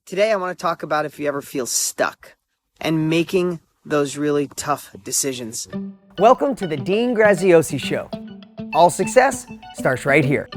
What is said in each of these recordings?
Today, I want to talk about if you ever feel stuck and making those really tough decisions. Welcome to the Dean Graziosi Show. All success starts right here.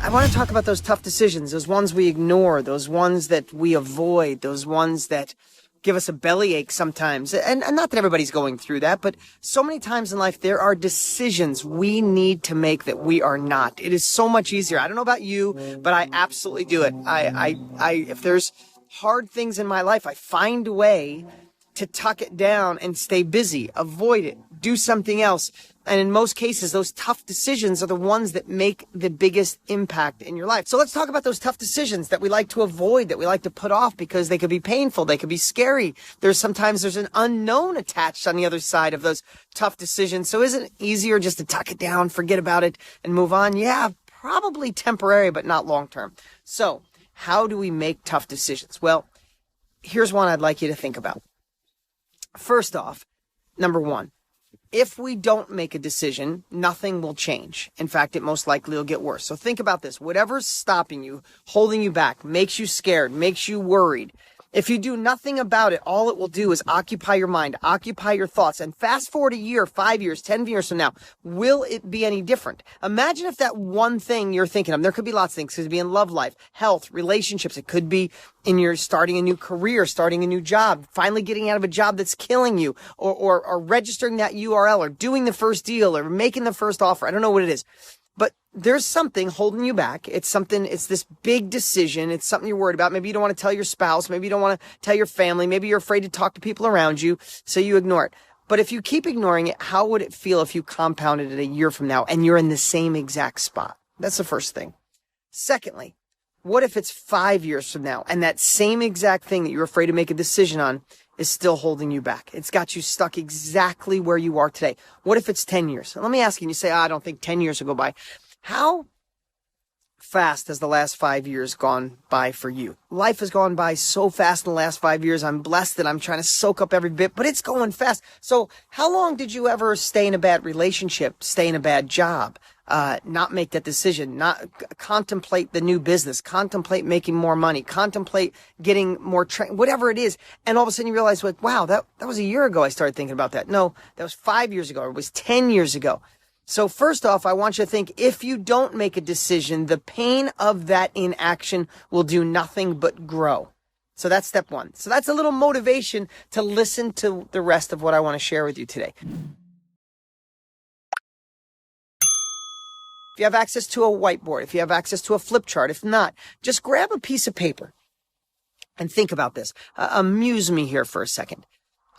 I want to talk about those tough decisions, those ones we ignore, those ones that we avoid, those ones that give us a bellyache sometimes. And not that everybody's going through that, but so many times in life, there are decisions we need to make that we are not. It is so much easier. I don't know about you, but I absolutely do it. If there's hard things in my life, I find a way to tuck it down and stay busy, avoid it, do something else. And in most cases, those tough decisions are the ones that make the biggest impact in your life. So let's talk about those tough decisions that we like to avoid, that we like to put off because they could be painful, they could be scary. Sometimes there's an unknown attached on the other side of those tough decisions. So isn't it easier just to tuck it down, forget about it, and move on? Yeah, probably temporary, but not long term. So how do we make tough decisions? Well, here's one I'd like you to think about. First off, number one, if we don't make a decision, nothing will change. In fact, it most likely will get worse. So think about this. Whatever's stopping you, holding you back, makes you scared, makes you worried, if you do nothing about it, all it will do is occupy your mind, occupy your thoughts. And fast forward a year, 5 years, 10 years from now, will it be any different? Imagine if that one thing you're thinking of, there could be lots of things. It could be in love life, health, relationships. It could be in your starting a new career, starting a new job, finally getting out of a job that's killing you, or registering that URL, or doing the first deal, or making the first offer. I don't know what it is. But there's something holding you back. It's this big decision. It's something you're worried about. Maybe you don't want to tell your spouse. Maybe you don't want to tell your family. Maybe you're afraid to talk to people around you, so you ignore it. But if you keep ignoring it, how would it feel if you compounded it a year from now and you're in the same exact spot? That's the first thing. Secondly, what if it's 5 years from now and that same exact thing that you're afraid to make a decision on is still holding you back? It's got you stuck exactly where you are today. What if it's 10 years? And let me ask you, and you say, I don't think 10 years will go by. How fast has the last 5 years gone by for you? Life has gone by so fast in the last 5 years. I'm blessed that I'm trying to soak up every bit, but it's going fast. So how long did you ever stay in a bad relationship, stay in a bad job, not make that decision, not contemplate the new business, contemplate making more money, contemplate getting more whatever it is. And all of a sudden you realize, like, wow, that was a year ago I started thinking about that. No, that was 5 years ago, or it was 10 years ago. So first off, I want you to think, if you don't make a decision, the pain of that inaction will do nothing but grow. So that's step one. So that's a little motivation to listen to the rest of what I want to share with you today. If you have access to a whiteboard, if you have access to a flip chart, if not, just grab a piece of paper and think about this. Amuse me here for a second.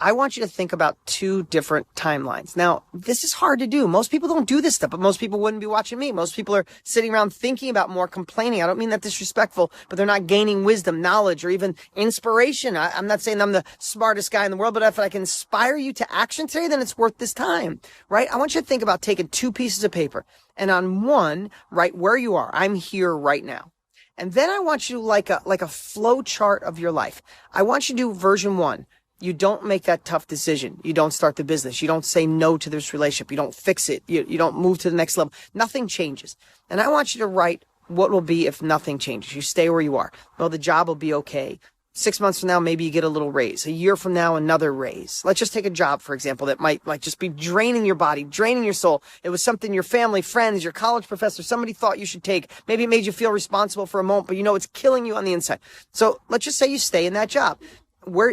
I want you to think about two different timelines. Now, this is hard to do. Most people don't do this stuff, but most people wouldn't be watching me. Most people are sitting around thinking about more, complaining. I don't mean that disrespectful, but they're not gaining wisdom, knowledge, or even inspiration. I'm not saying I'm the smartest guy in the world, but if I can inspire you to action today, then it's worth this time, right? I want you to think about taking two pieces of paper, and on one, write where you are. I'm here right now. And then I want you like a flow chart of your life. I want you to do version one. You don't make that tough decision. You don't start the business. You don't say no to this relationship. You don't fix it. You don't move to the next level. Nothing changes. And I want you to write what will be if nothing changes. You stay where you are. Well, the job will be okay. 6 months from now, maybe you get a little raise. A year from now, another raise. Let's just take a job, for example, that might just be draining your body, draining your soul. It was something your family, friends, your college professor, somebody thought you should take. Maybe it made you feel responsible for a moment, but it's killing you on the inside. So let's just say you stay in that job.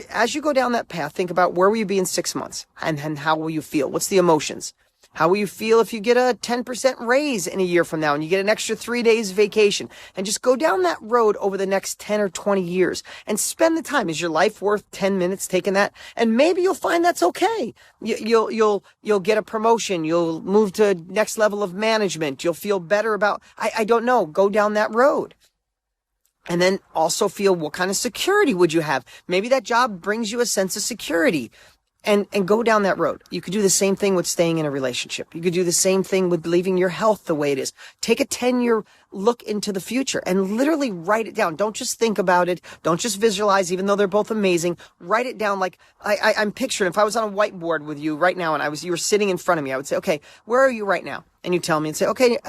As you go down that path, think about where will you be in 6 months and how will you feel? What's the emotions? How will you feel if you get a 10% raise in a year from now and you get an extra 3 days vacation? And just go down that road over the next 10 or 20 years and spend the time. Is your life worth 10 minutes taking that? And maybe you'll find that's okay. You'll get a promotion. You'll move to next level of management. You'll feel better about, I don't know, go down that road. And then also feel, what kind of security would you have? Maybe that job brings you a sense of security. And go down that road. You could do the same thing with staying in a relationship. You could do the same thing with leaving your health the way it is. Take a 10-year look into the future and literally write it down. Don't just think about it. Don't just visualize, even though they're both amazing. Write it down. Like I'm picturing, if I was on a whiteboard with you right now and you were sitting in front of me, I would say, okay, where are you right now? And you tell me and say, okay,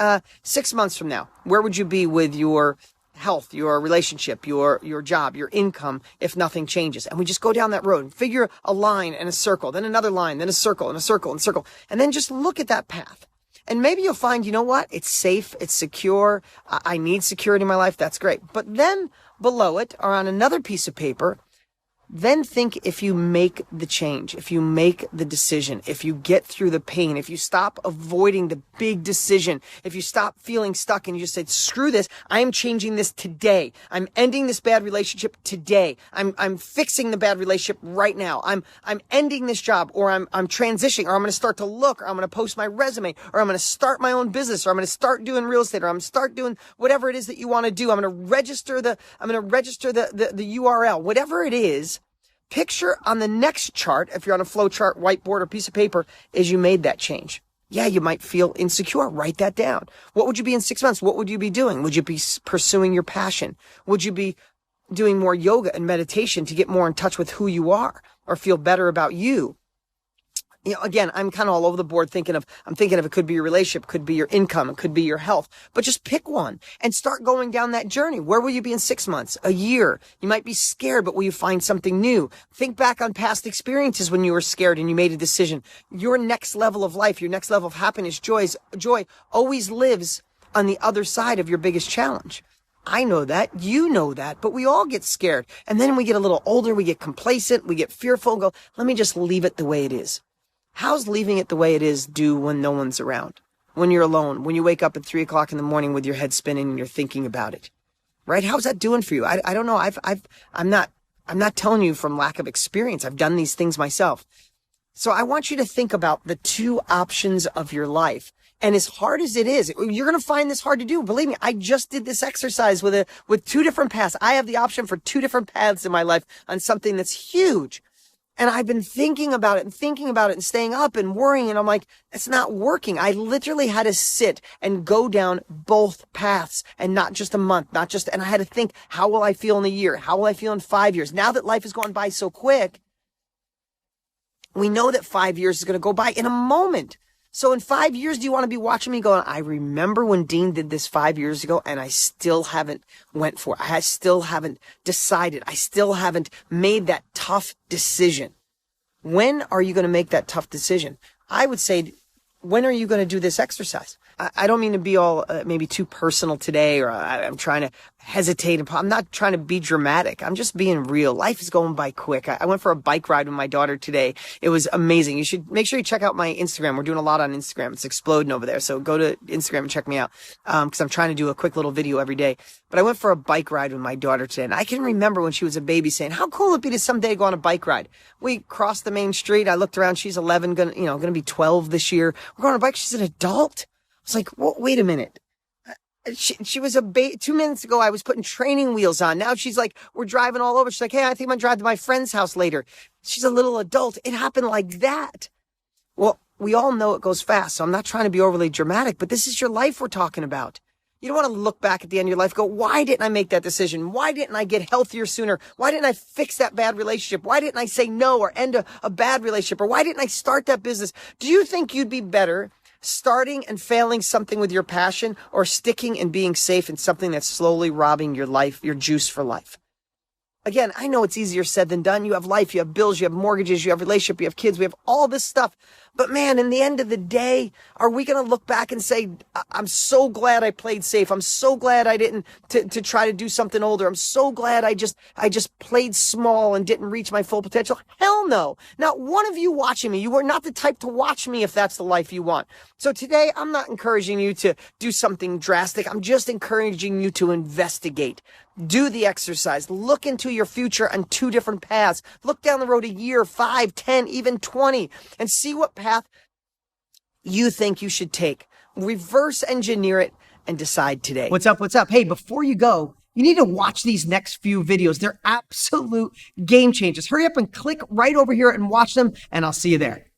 6 months from now, where would you be with your health, your relationship, your job, your income, if nothing changes. And we just go down that road and figure a line and a circle, then another line, then a circle and a circle and a circle. And then just look at that path. And maybe you'll find, you know what? It's safe. It's secure. I need security in my life. That's great. But then below it, or on another piece of paper, then think if you make the change, if you make the decision, if you get through the pain, if you stop avoiding the big decision, if you stop feeling stuck and you just say, screw this, I am changing this today. I'm ending this bad relationship today. I'm fixing the bad relationship right now. I'm ending this job, or I'm transitioning, or I'm going to start to look, or I'm going to post my resume, or I'm going to start my own business, or I'm going to start doing real estate, or I'm going to start doing whatever it is that you want to do. I'm going to register the URL, whatever it is. Picture on the next chart, if you're on a flow chart, whiteboard, or piece of paper, is you made that change. Yeah, you might feel insecure. Write that down. What would you be in 6 months? What would you be doing? Would you be pursuing your passion? Would you be doing more yoga and meditation to get more in touch with who you are or feel better about you? You know, again, I'm kind of all over the board I'm thinking of it could be your relationship, could be your income, it could be your health, but just pick one and start going down that journey. Where will you be in 6 months, a year? You might be scared, but will you find something new? Think back on past experiences when you were scared and you made a decision. Your next level of life, your next level of happiness, joy always lives on the other side of your biggest challenge. I know that, you know that, but we all get scared. And then we get a little older, we get complacent, we get fearful and go, let me just leave it the way it is. How's leaving it the way it is do when no one's around? When you're alone, when you wake up at 3 o'clock in the morning with your head spinning and you're thinking about it, right? How's that doing for you? I don't know. I'm not telling you from lack of experience. I've done these things myself. So I want you to think about the two options of your life. And as hard as it is, you're going to find this hard to do. Believe me, I just did this exercise with two different paths. I have the option for two different paths in my life on something that's huge. And I've been thinking about it and staying up and worrying. And I'm like, it's not working. I literally had to sit and go down both paths and not just a month, and I had to think, how will I feel in a year? How will I feel in 5 years? Now that life has gone by so quick, we know that 5 years is going to go by in a moment. So in 5 years, do you want to be watching me going, I remember when Dean did this 5 years ago and I still haven't went for it. I still haven't decided. I still haven't made that tough decision. When are you going to make that tough decision? I would say, when are you going to do this exercise? I don't mean to be all maybe too personal today, or I'm trying to hesitate. I'm not trying to be dramatic. I'm just being real. Life is going by quick. I went for a bike ride with my daughter today. It was amazing. You should make sure you check out my Instagram. We're doing a lot on Instagram. It's exploding over there. So go to Instagram and check me out, because I'm trying to do a quick little video every day. But I went for a bike ride with my daughter today, and I can remember when she was a baby saying, how cool would it be to someday go on a bike ride? We crossed the main street. I looked around. She's 11, gonna be 12 this year. We're going on a bike. She's an adult. I was like, well, wait a minute. She was 2 minutes ago, I was putting training wheels on. Now she's like, we're driving all over. She's like, hey, I think I'm going to drive to my friend's house later. She's a little adult. It happened like that. Well, we all know it goes fast, so I'm not trying to be overly dramatic, but this is your life we're talking about. You don't want to look back at the end of your life and go, why didn't I make that decision? Why didn't I get healthier sooner? Why didn't I fix that bad relationship? Why didn't I say no or end a bad relationship? Or why didn't I start that business? Do you think you'd be better starting and failing something with your passion, or sticking and being safe in something that's slowly robbing your life, your juice for life? Again, I know it's easier said than done. You have life, you have bills, you have mortgages, you have relationship, you have kids, we have all this stuff. But man, in the end of the day, are we going to look back and say, I'm so glad I played safe. I'm so glad I didn't to try to do something older. I'm so glad I just played small and didn't reach my full potential. Hell no. Not one of you watching me. You are not the type to watch me if that's the life you want. So today, I'm not encouraging you to do something drastic. I'm just encouraging you to investigate. Do the exercise. Look into your future on two different paths. Look down the road a year, 5, 10, even 20, and see what path you think you should take. Reverse engineer it and decide today. What's up? What's up? Hey, before you go, you need to watch these next few videos. They're absolute game changers. Hurry up and click right over here and watch them, and I'll see you there.